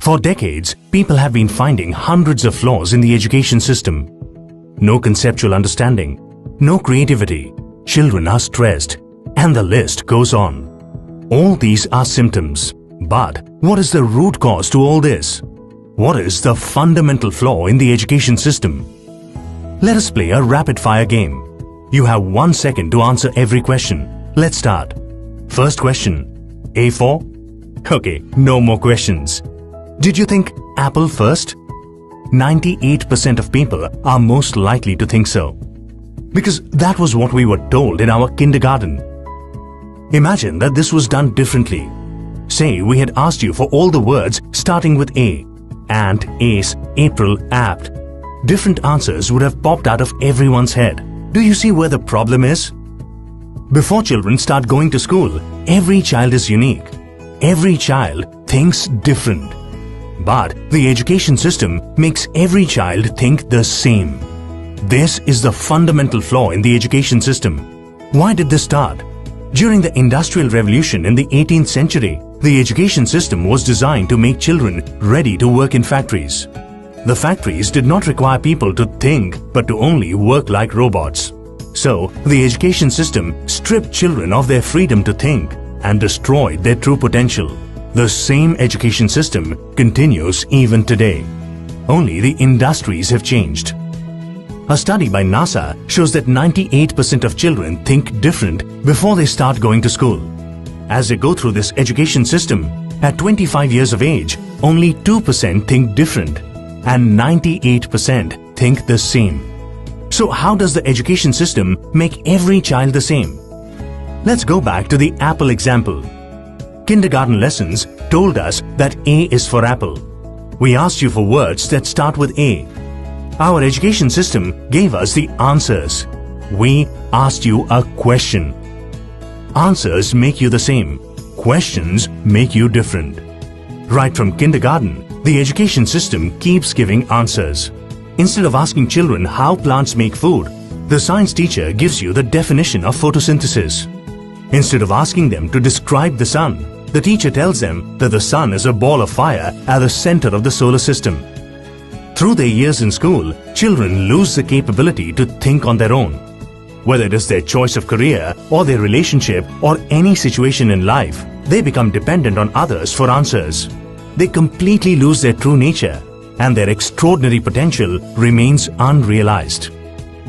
For decades, people have been finding hundreds of flaws in the education system. No conceptual understanding, no creativity, children are stressed, and the list goes on. All these are symptoms. But what is the root cause to all this? What is the fundamental flaw in the education system? Let us play a rapid-fire game. You have 1 second to answer every question. Let's start. First question. A4? Okay, no more questions. Did you think apple first? 98% of people are most likely to think so. Because that was what we were told in our kindergarten. Imagine that this was done differently. Say we had asked you for all the words starting with A. Ant, ace, April, apt. Different answers would have popped out of everyone's head. Do you see where the problem is? Before children start going to school, every child is unique. Every child thinks different. But the education system makes every child think the same. This is the fundamental flaw in the education system. Why did this start? During the Industrial Revolution in the 18th century, the education system was designed to make children ready to work in factories. The factories did not require people to think but to only work like robots. So, the education system stripped children of their freedom to think and destroyed their true potential. The same education system continues even today. Only the industries have changed. A study by NASA shows that 98% of children think different before they start going to school. As they go through this education system, at 25 years of age, only 2% think different and 98% think the same. So how does the education system make every child the same? Let's go back to the apple example. Kindergarten lessons told us that A is for apple. We asked you for words that start with A. Our education system gave us the answers. We asked you a question. Answers make you the same. Questions make you different. Right from kindergarten, the education system keeps giving answers. Instead of asking children how plants make food, the science teacher gives you the definition of photosynthesis. Instead of asking them to describe the sun, the teacher tells them that the sun is a ball of fire at the center of the solar system. Through their years in school, children lose the capability to think on their own. Whether it is their choice of career or their relationship or any situation in life, they become dependent on others for answers. They completely lose their true nature and their extraordinary potential remains unrealized.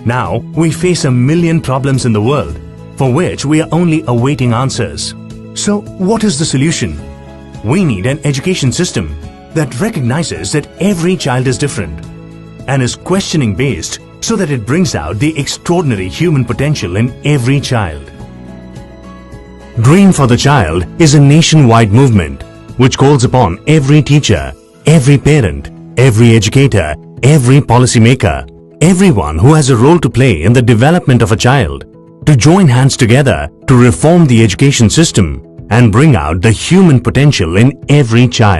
Now, we face a million problems in the world for which we are only awaiting answers. So, what is the solution? We need an education system that recognizes that every child is different and is questioning based so that it brings out the extraordinary human potential in every child. Dream for the Child is a nationwide movement which calls upon every teacher, every parent, every educator, every policymaker, everyone who has a role to play in the development of a child to join hands together to reform the education system and bring out the human potential in every child.